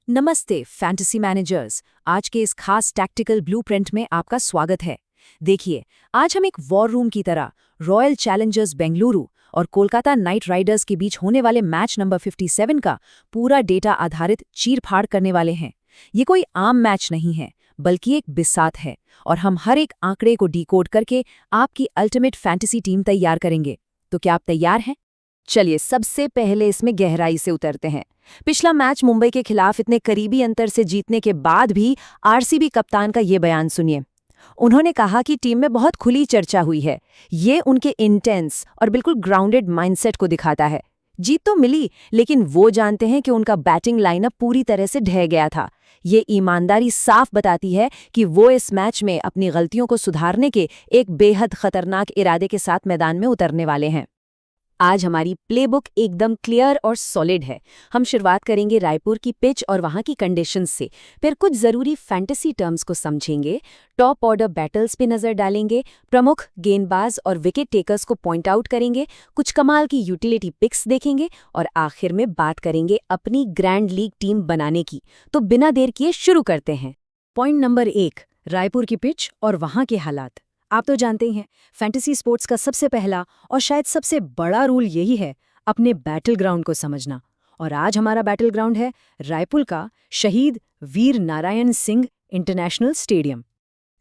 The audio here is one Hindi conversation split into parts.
नमस्ते फैंटेसी मैनेजर्स। आज के इस खास टैक्टिकल ब्लूप्रिंट में आपका स्वागत है। देखिए, आज हम एक वॉर रूम की तरह रॉयल चैलेंजर्स बेंगलुरु और कोलकाता नाइट राइडर्स के बीच होने वाले मैच नंबर 57 का पूरा डेटा आधारित चीर-फाड़ करने वाले हैं। ये कोई आम मैच नहीं है, बल्कि एक बिसात है, और हम हर एक आंकड़े को डिकोड करके आपकी अल्टीमेट फैंटेसी टीम तैयार करेंगे। तो क्या आप तैयार हैं? चलिए, सबसे पहले इसमें गहराई से उतरते हैं। पिछला मैच मुंबई के खिलाफ इतने करीबी अंतर से जीतने के बाद भी आरसीबी कप्तान का ये बयान सुनिए। उन्होंने कहा कि टीम में बहुत खुली चर्चा हुई है। ये उनके इंटेंस और बिल्कुल ग्राउंडेड माइंडसेट को दिखाता है। जीत तो मिली, लेकिन वो जानते हैं कि उनका बैटिंग लाइनअप पूरी तरह से ढह गया था। ये ईमानदारी साफ बताती है कि वो इस मैच में अपनी गलतियों को सुधारने के एक बेहद खतरनाक इरादे के साथ मैदान में उतरने वाले हैं। आज हमारी प्लेबुक एकदम क्लियर और सॉलिड है। हम शुरुआत करेंगे रायपुर की पिच और वहां की कंडीशंस से, फिर कुछ जरूरी फैंटेसी टर्म्स को समझेंगे, टॉप ऑर्डर बैटल्स पे नजर डालेंगे, प्रमुख गेंदबाज और विकेट टेकर्स को पॉइंट आउट करेंगे, कुछ कमाल की यूटिलिटी पिक्स देखेंगे और आखिर में बात करेंगे अपनी ग्रैंड लीग टीम बनाने की। तो बिना देर किए शुरू करते हैं। पॉइंट नंबर 1, रायपुर की पिच और वहां के हालात। आप तो जानते ही हैं, फैंटेसी स्पोर्ट्स का सबसे पहला और शायद सबसे बड़ा रूल यही है, अपने बैटल ग्राउंड को समझना। और आज हमारा बैटल ग्राउंड है रायपुर का Shaheed Veer Narayan Singh international stadium.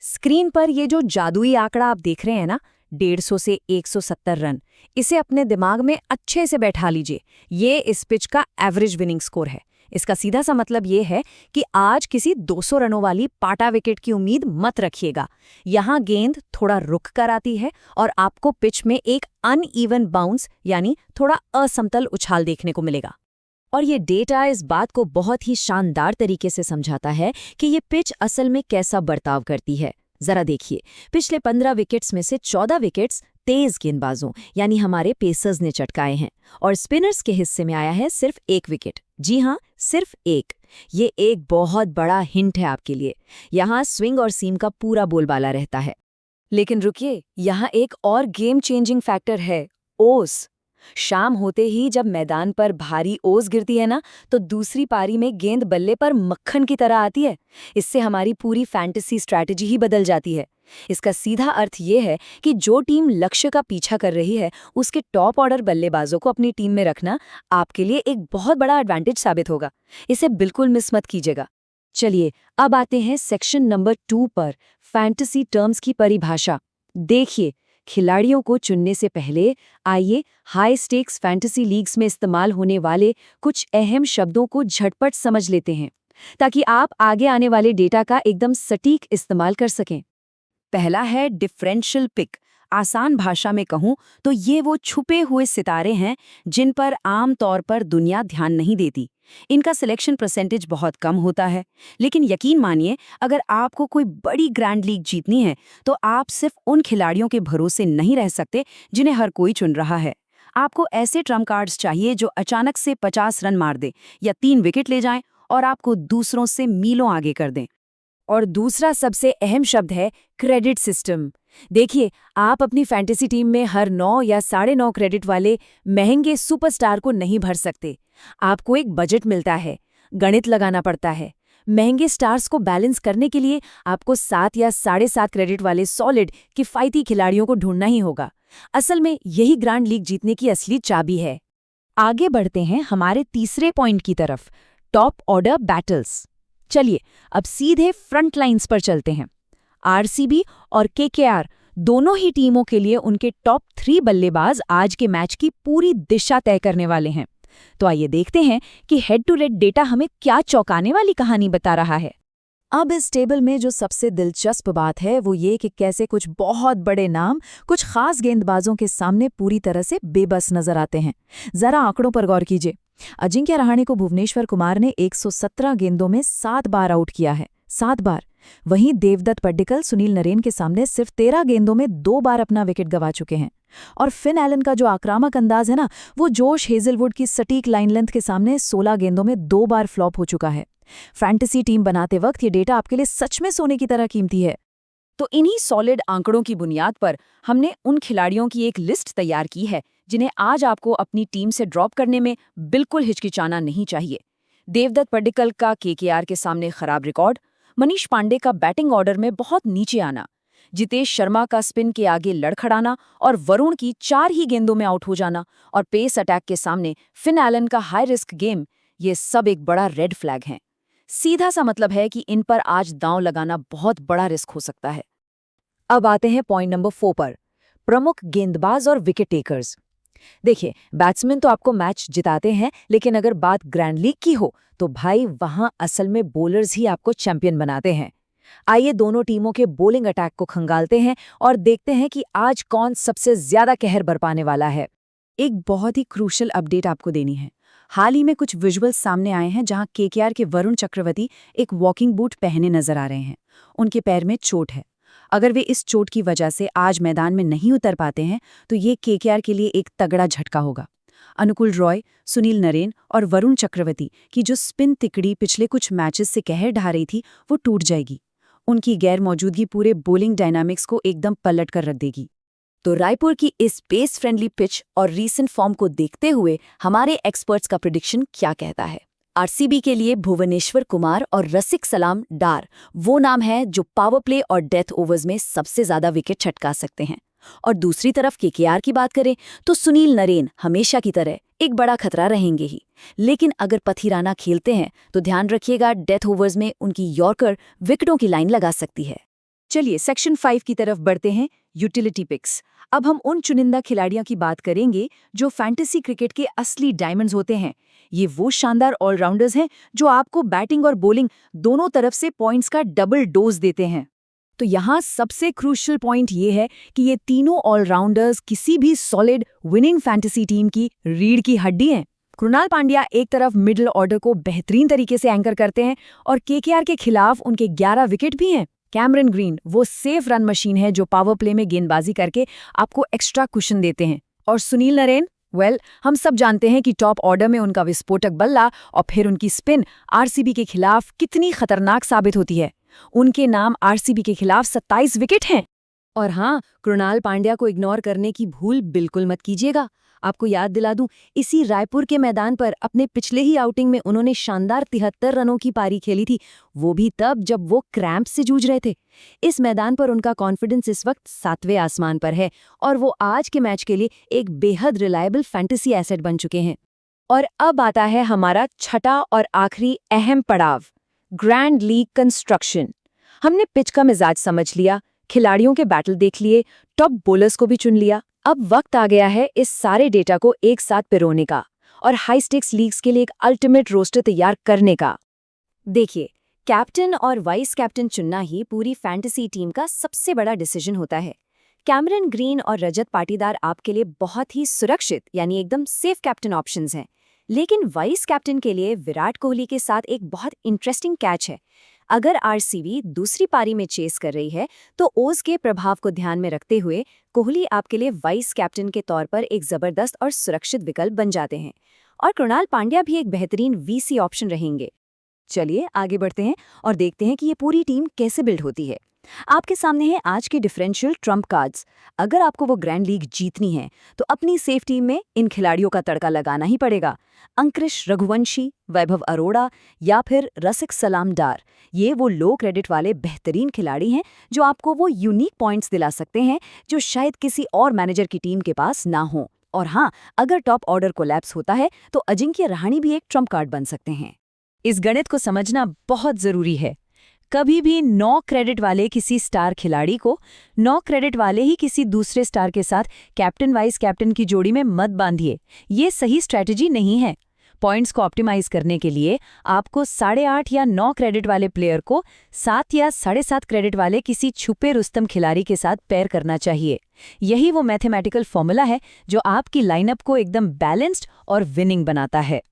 Screen पर ये जो जादुई आंकड़ा आप देख रहे हैं ना, 150 से 170 रन, इसे अपने दिमाग में अच्छे से बैठा लीजिए। ये इस पिच का एवरेज विनिंग स्कोर है। इसका सीधा सा मतलब ये है कि आज किसी 200 रनों वाली पाटा विकेट की उम्मीद मत रखिएगा। यहाँ गेंद थोड़ा रुक कर आती है और आपको पिच में एक अनइवन बाउंस यानी थोड़ा असमतल उछाल देखने को मिलेगा। और ये डेटा इस बात को बहुत ही शानदार तरीके से समझाता है कि ये पिच असल में कैसा बर्ताव करती है। जरा देखिए, पिछले 15 विकेट्स में से 14 विकेट्स तेज गेंदबाजों यानी हमारे पेसर्स ने चटकाए हैं, और स्पिनर्स के हिस्से में आया है सिर्फ 1 विकेट। जी हाँ, सिर्फ 1। ये एक बहुत बड़ा हिंट है आपके लिए। यहाँ स्विंग और सीम का पूरा बोलबाला रहता है। लेकिन रुकिए, यहाँ एक और गेम चेंजिंग फैक्टर है, ओस। शाम होते ही जब मैदान पर भारी ओस गिरती है ना, तो दूसरी पारी में गेंद बल्ले पर मक्खन की तरह आती है। इससे हमारी पूरी फैंटेसी स्ट्रैटेजी ही बदल जाती है। इसका सीधा अर्थ ये है कि जो टीम लक्ष्य का पीछा कर रही है, उसके टॉप ऑर्डर बल्लेबाजों को अपनी टीम में रखना आपके लिए एक बहुत बड़ा एडवांटेज साबित होगा। इसे बिल्कुल मिस मत कीजिएगा। चलिए, अब आते हैं सेक्शन नंबर 2 पर, फैंटेसी टर्म्स की परिभाषा। देखिए, खिलाड़ियों को चुनने से पहले आइए हाई स्टेक्स फैंटेसी लीग्स में इस्तेमाल होने वाले कुछ अहम शब्दों को झटपट समझ लेते हैं, ताकि आप आगे आने वाले डेटा का एकदम सटीक इस्तेमाल कर सकें। पहला है डिफरेंशियल पिक। आसान भाषा में कहूं तो ये वो छुपे हुए सितारे हैं जिन पर आम तौर पर दुनिया ध्यान नहीं देती। इनका सिलेक्शन परसेंटेज बहुत कम होता है, लेकिन यकीन मानिए, अगर आपको कोई बड़ी ग्रैंड लीग जीतनी है तो आप सिर्फ उन खिलाड़ियों के भरोसे नहीं रह सकते जिन्हें हर कोई चुन रहा है। आपको ऐसे ट्रम्प कार्ड्स चाहिए जो अचानक से 50 रन मार दे या 3 विकेट ले जाएं और आपको दूसरों से मीलों आगे कर दें। और दूसरा सबसे अहम शब्द है क्रेडिट सिस्टम। देखिए, आप अपनी फैंटेसी टीम में हर 9 या 9.5 क्रेडिट वाले महंगे सुपरस्टार को नहीं भर सकते। आपको एक बजट मिलता है, गणित लगाना पड़ता है। महंगे स्टार्स को बैलेंस करने के लिए आपको 7 या 7.5 क्रेडिट वाले सॉलिड किफायती खिलाड़ियों को ढूंढना ही होगा। असल में यही ग्रैंड लीग जीतने की असली चाबी है। आगे बढ़ते हैं हमारे तीसरे पॉइंट की तरफ, टॉप ऑर्डर बैटल्स। चलिए, अब सीधे फ्रंट लाइन्स पर चलते हैं। आरसीबी और केकेआर दोनों ही टीमों के लिए उनके टॉप 3 बल्लेबाज आज के मैच की पूरी दिशा तय करने वाले हैं। तो आइए देखते हैं कि हेड टू हेड डेटा हमें क्या चौंकाने वाली कहानी बता रहा है। अब इस टेबल में जो सबसे दिलचस्प बात है वो ये कि कैसे कुछ बहुत बड़े नाम कुछ खास गेंदबाजों के सामने पूरी तरह से बेबस नजर आते हैं। जरा आंकड़ों पर गौर कीजिए। अजिंक्य रहाणे को भुवनेश्वर कुमार ने 117 गेंदों में 7 बार आउट किया है, 7 बार। वहीं देवदत्त पड्डिकल सुनील नरेन के सामने सिर्फ 13 गेंदों में 2 बार अपना विकेट गंवा चुके हैं। और फिन एलन का जो आक्रामक अंदाज है ना, वो जोश हेजलवुड की सटीक लाइन लेंथ के सामने 16 गेंदों में 2 बार फ्लॉप हो चुका है। फैंटेसी टीम बनाते वक्त ये डेटा आपके लिए सच में सोने की तरह कीमती है। तो इन्हीं सॉलिड आंकड़ों की बुनियाद पर हमने उन खिलाड़ियों की एक लिस्ट तैयार की है जिन्हें आज आपको अपनी टीम से ड्रॉप करने में बिल्कुल हिचकिचाना नहीं चाहिए। देवदत्त पड्डीकल का केकेआर के सामने खराब रिकॉर्ड, मनीष पांडे का बैटिंग ऑर्डर में बहुत नीचे आना, जितेश शर्मा का स्पिन के आगे लड़खड़ाना और वरुण की 4 ही गेंदों में आउट हो जाना और पेस अटैक के सामने फिन एलन का हाई रिस्क गेम, ये सब एक बड़ा रेड फ्लैग हैं। सीधा सा मतलब है कि इन पर आज दांव लगाना बहुत बड़ा रिस्क हो सकता है। अब आते हैं पॉइंट नंबर 4 पर, प्रमुख गेंदबाज और विकेट टेकर्स। देखिए, बैट्समैन तो आपको मैच जिताते हैं, लेकिन अगर बात ग्रैंड लीग की हो तो भाई वहां असल में बॉलर्स ही आपको चैंपियन बनाते हैं। आइए दोनों टीमों के बॉलिंग अटैक को खंगालते हैं और देखते हैं कि आज कौन सबसे ज्यादा कहर बरपाने वाला है। एक बहुत ही क्रूशल अपडेट आपको देनी है। हाल ही में कुछ विजुअल्स सामने आए हैं जहां केकेआर के वरुण चक्रवर्ती एक वॉकिंग बूट पहने नजर आ रहे हैं। उनके पैर में चोट है। अगर वे इस चोट की वजह से आज मैदान में नहीं उतर पाते हैं तो ये केकेआर के लिए एक तगड़ा झटका होगा। अनुकुल रॉय, सुनील नरेन और वरुण चक्रवर्ती की जो स्पिन तिकड़ी पिछले कुछ मैचेस से कहर ढा रही थी, वो टूट जाएगी। उनकी गैर मौजूदगी पूरे बॉलिंग डायनामिक्स को एकदम पलट कर रख देगी। तो रायपुर की इस पेस फ्रेंडली पिच और रीसेंट फॉर्म को देखते हुए हमारे एक्सपर्ट्स का प्रेडिक्शन क्या कहता है? आरसीबी के लिए भुवनेश्वर कुमार और रसिक सलाम डार वो नाम है जो पावर प्ले और डेथ ओवर्स में सबसे ज्यादा विकेट छटका सकते हैं। और दूसरी तरफ केकेआर की बात करें तो सुनील नरेन हमेशा की तरह एक बड़ा खतरा रहेंगे ही। लेकिन अगर पथिराना खेलते हैं तो ध्यान रखिएगा, डेथ ओवर्स में उनकी यॉर्कर विकेटों की लाइन लगा सकती है। चलिए सेक्शन 5 की तरफ बढ़ते हैं, यूटिलिटी पिक्स। अब हम उन चुनिंदा खिलाड़ियों की बात करेंगे जो फैंटेसी क्रिकेट के असली डायमंड्स होते हैं। ये वो शानदार ऑलराउंडर्स हैं जो आपको बैटिंग और बॉलिंग दोनों तरफ से पॉइंट्स का डबल डोज देते हैं। तो यहाँ सबसे क्रूशियल पॉइंट ये है कि ये तीनों ऑलराउंडर्स किसी भी सॉलिड विनिंग फैंटेसी टीम की रीढ़ की हड्डी हैं। कृणाल पांड्या एक तरफ मिडिल ऑर्डर को बेहतरीन तरीके से एंकर करते हैं और केकेआर के खिलाफ उनके 11 विकेट भी हैं। कैमरन ग्रीन वो सेफ रन मशीन है जो पावर प्ले में गेंदबाजी करके आपको एक्स्ट्रा कुशन देते हैं। और सुनील नरेन, हम सब जानते हैं कि टॉप ऑर्डर में उनका विस्फोटक बल्ला और फिर उनकी स्पिन आरसीबी के खिलाफ कितनी खतरनाक साबित होती है। उनके नाम आरसीबी के खिलाफ 27 विकेट हैं। और हाँ, कृणाल पांड्या को इग्नोर करने की भूल बिल्कुल मत कीजिएगा। आपको याद दिला दूं, इसी रायपुर के मैदान पर अपने पिछले ही आउटिंग में उन्होंने शानदार 73 रनों की पारी खेली थी, वो भी तब जब वो क्रैम्प से जूझ रहे थे। इस मैदान पर उनका कॉन्फिडेंस इस वक्त 7वें आसमान पर है और वो आज के मैच के लिए एक बेहद रिलायबल फैंटेसी एसेट बन चुके हैं। और अब आता है हमारा छठा और आखिरी अहम पड़ाव, ग्रैंड लीग कंस्ट्रक्शन। हमने पिच का मिजाज समझ लिया, खिलाड़ियों के बैटल देख लिए, टॉप बॉलर्स को भी चुन लिया। अब वक्त आ गया है इस सारे डेटा को एक साथ पिरोने का और हाई स्टेक्स लीग्स के लिए एक अल्टीमेट रोस्टर तैयार करने का। देखिए, कैप्टन और वाइस कैप्टन चुनना ही पूरी फैंटेसी टीम का सबसे बड़ा डिसीजन होता है। कैमरन ग्रीन और रजत पाटीदार आपके लिए बहुत ही सुरक्षित यानी एकदम सेफ कैप्टन ऑप्शंस हैं। लेकिन वाइस कैप्टन के लिए विराट कोहली के साथ एक बहुत इंटरेस्टिंग कैच है। अगर आरसीबी दूसरी पारी में चेस कर रही है तो ओज के प्रभाव को ध्यान में रखते हुए कोहली आपके लिए वाइस कैप्टन के तौर पर एक जबरदस्त और सुरक्षित विकल्प बन जाते हैं। और कृणाल पांड्या भी एक बेहतरीन वीसी ऑप्शन रहेंगे। चलिए आगे बढ़ते हैं और देखते हैं कि ये पूरी टीम कैसे बिल्ड होती है। आपके सामने है आज के डिफरेंशियल ट्रम्प कार्ड्स। अगर आपको वो ग्रैंड लीग जीतनी है तो अपनी सेफ टीम में इन खिलाड़ियों का तड़का लगाना ही पड़ेगा। अंकुश रघुवंशी, वैभव अरोड़ा या फिर रसिक सलाम डार, ये वो लो क्रेडिट वाले बेहतरीन खिलाड़ी हैं जो आपको वो यूनिक पॉइंट्स दिला सकते हैं जो शायद किसी और मैनेजर की टीम के पास ना हो। और हाँ, अगर टॉप ऑर्डर कोलैप्स होता है तो अजिंक्य रहाणे भी एक ट्रम्प कार्ड बन सकते हैं। इस गणित को समझना बहुत जरूरी है। कभी भी 9 क्रेडिट वाले किसी स्टार खिलाड़ी को 9 क्रेडिट वाले ही किसी दूसरे स्टार के साथ कैप्टन वाइस कैप्टन की जोड़ी में मत बांधिए। ये सही स्ट्रैटेजी नहीं है। पॉइंट्स को ऑप्टिमाइज करने के लिए आपको 8.5 या 9 क्रेडिट वाले प्लेयर को 7 या 7.5 क्रेडिट वाले किसी छुपे रुस्तम खिलाड़ी के साथ पेयर करना चाहिए। यही वो मैथमेटिकल फॉर्मूला है जो आपकी लाइनअप को एकदम बैलेंस्ड और विनिंग बनाता है।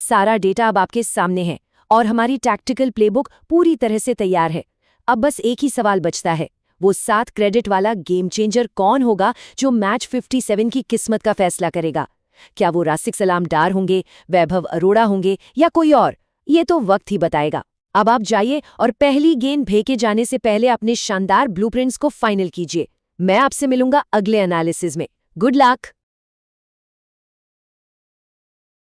सारा डेटा अब आपके सामने है और हमारी टैक्टिकल प्लेबुक पूरी तरह से तैयार है। अब बस एक ही सवाल बचता है, वो 7 क्रेडिट वाला गेम चेंजर कौन होगा जो मैच 57 की किस्मत का फैसला करेगा? क्या वो रसिक सलाम डार होंगे, वैभव अरोड़ा होंगे या कोई और? ये तो वक्त ही बताएगा। अब आप जाइए और पहली गेंद फेंके जाने से पहले अपने शानदार ब्लूप्रिंट्स को फाइनल कीजिए। मैं आपसे मिलूंगा अगले एनालिसिस में। Good luck.